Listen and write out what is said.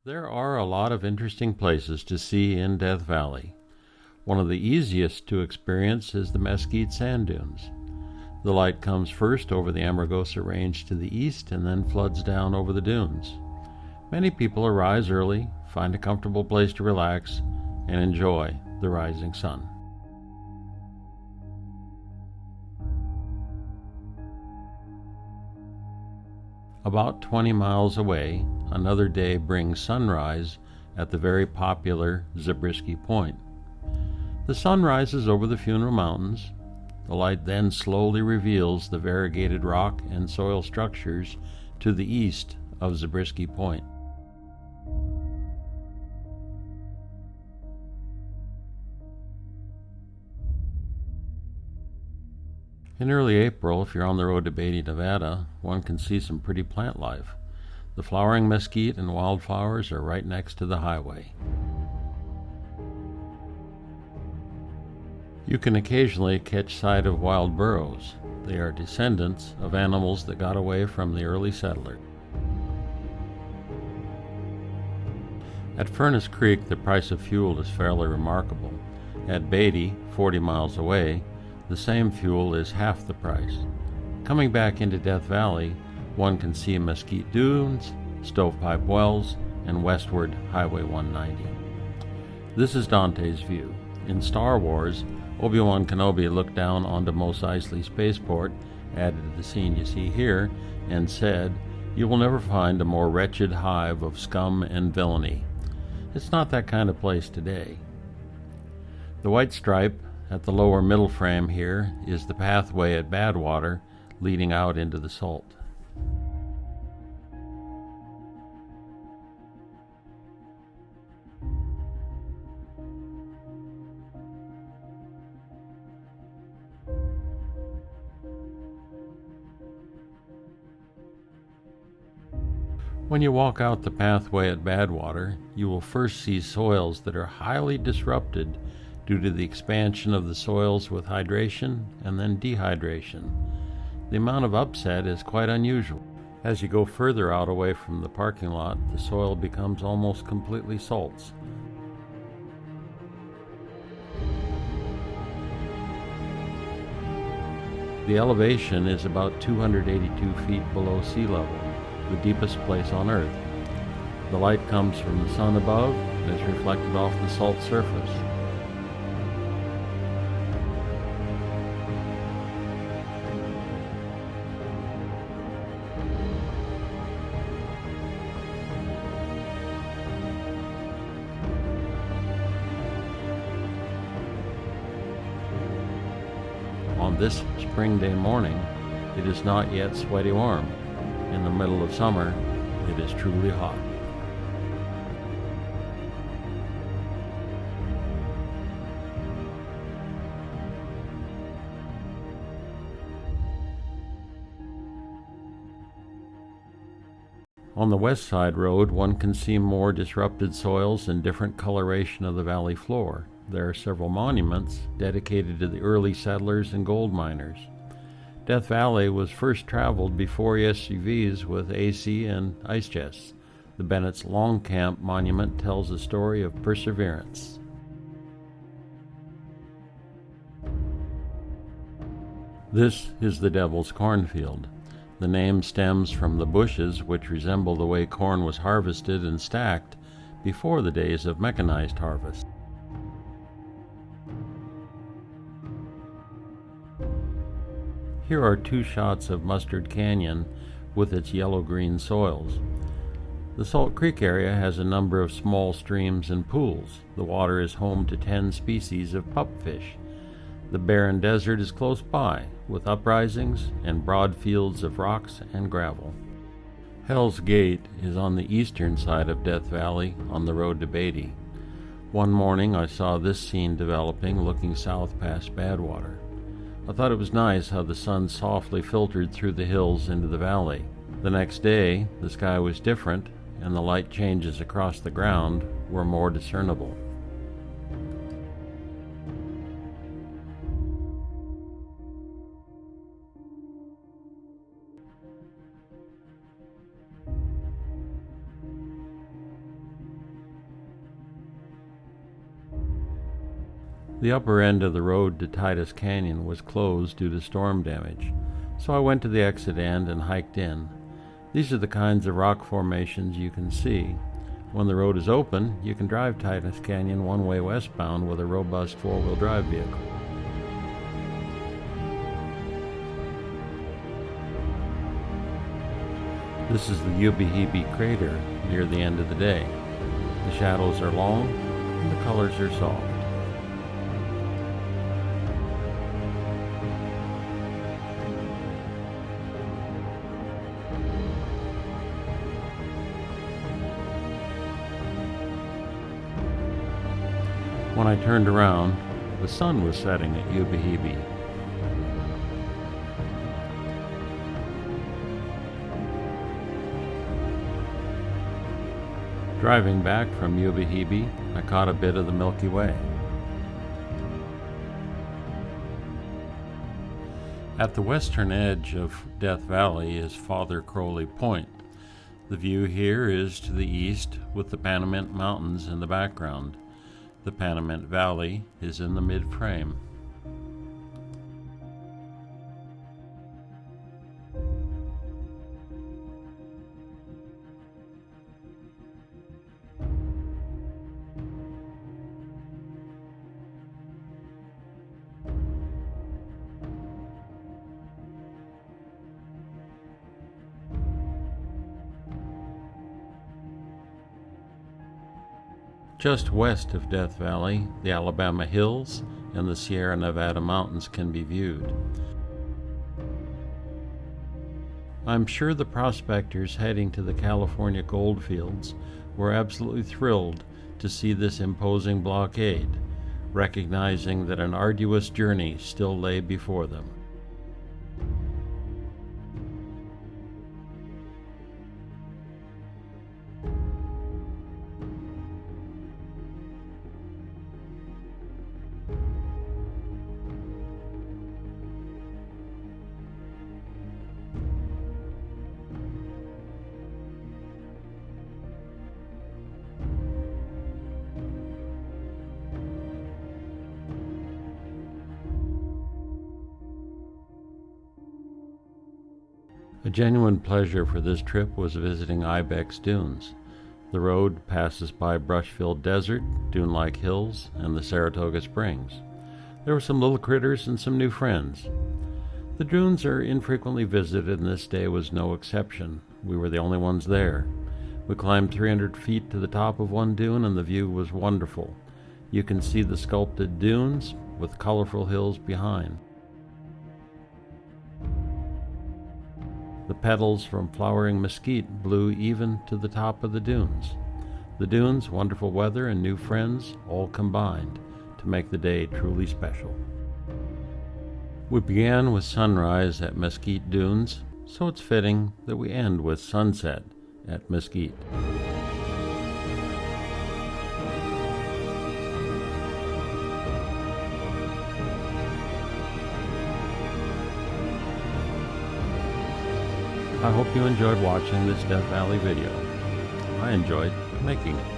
There are a lot of interesting places to see in Death Valley. One of the easiest to experience is the Mesquite Sand Dunes. The light comes first over the Amargosa Range to the east and then floods down over the dunes. Many people arise early, find a comfortable place to relax, and enjoy the rising sun. About 20 miles away, another day brings sunrise at the very popular Zabriskie Point. The sun rises over the Funeral Mountains. The light then slowly reveals the variegated rock and soil structures to the east of Zabriskie Point. In early April, if you're on the road to Beatty, Nevada, one can see some pretty plant life. The flowering mesquite and wildflowers are right next to the highway. You can occasionally catch sight of wild burros. They are descendants of animals that got away from the early settlers. At Furnace Creek, the price of fuel is fairly remarkable. At Beatty, 40 miles away, the same fuel is half the price. Coming back into Death Valley, one can see Mesquite Dunes, Stovepipe Wells, and westward Highway 190. This is Dante's view. In Star Wars, Obi-Wan Kenobi looked down onto Mos Eisley Spaceport, added to the scene you see here, and said, "You will never find a more wretched hive of scum and villainy." It's not that kind of place today. The white stripe at the lower middle frame here is the pathway at Badwater leading out into the salt. When you walk out the pathway at Badwater, you will first see soils that are highly disrupted due to the expansion of the soils with hydration and then dehydration. The amount of upset is quite unusual. As you go further out away from the parking lot, the soil becomes almost completely salts. The elevation is about 282 feet below sea level, the deepest place on Earth. The light comes from the sun above and is reflected off the salt surface. On this spring day morning, it is not yet sweaty warm. In the middle of summer, it is truly hot. On the West Side Road, one can see more disrupted soils and different coloration of the valley floor. There are several monuments dedicated to the early settlers and gold miners. Death Valley was first traveled before SUVs with AC and ice chests. The Bennett's Long Camp Monument tells a story of perseverance. This is the Devil's Cornfield. The name stems from the bushes which resemble the way corn was harvested and stacked before the days of mechanized harvest. Here are two shots of Mustard Canyon with its yellow-green soils. The Salt Creek area has a number of small streams and pools. The water is home to 10 species of pupfish. The barren desert is close by, with uprisings and broad fields of rocks and gravel. Hell's Gate is on the eastern side of Death Valley on the road to Beatty. One morning I saw this scene developing looking south past Badwater. I thought it was nice how the sun softly filtered through the hills into the valley. The next day, the sky was different, and the light changes across the ground were more discernible. The upper end of the road to Titus Canyon was closed due to storm damage, so I went to the exit end and hiked in. These are the kinds of rock formations you can see. When the road is open, you can drive Titus Canyon one-way westbound with a robust four-wheel drive vehicle. This is the Ubehebe crater near the end of the day. The shadows are long and the colors are soft. When I turned around, the sun was setting at Ubehebe. Driving back from Ubehebe, I caught a bit of the Milky Way. At the western edge of Death Valley is Father Crowley Point. The view here is to the east with the Panamint Mountains in the background. The Panamint Valley is in the mid-frame. Just west of Death Valley, the Alabama Hills and the Sierra Nevada Mountains can be viewed. I'm sure the prospectors heading to the California goldfields were absolutely thrilled to see this imposing blockade, recognizing that an arduous journey still lay before them. A genuine pleasure for this trip was visiting Ibex Dunes. The road passes by brush-filled desert, dune-like hills, and the Saratoga Springs. There were some little critters and some new friends. The dunes are infrequently visited, and this day was no exception. We were the only ones there. We climbed 300 feet to the top of one dune, and the view was wonderful. You can see the sculpted dunes with colorful hills behind. The petals from flowering mesquite blew even to the top of the dunes. The dunes, wonderful weather, and new friends all combined to make the day truly special. We began with sunrise at Mesquite Dunes, so it's fitting that we end with sunset at Mesquite. I hope you enjoyed watching this Death Valley video. I enjoyed making it.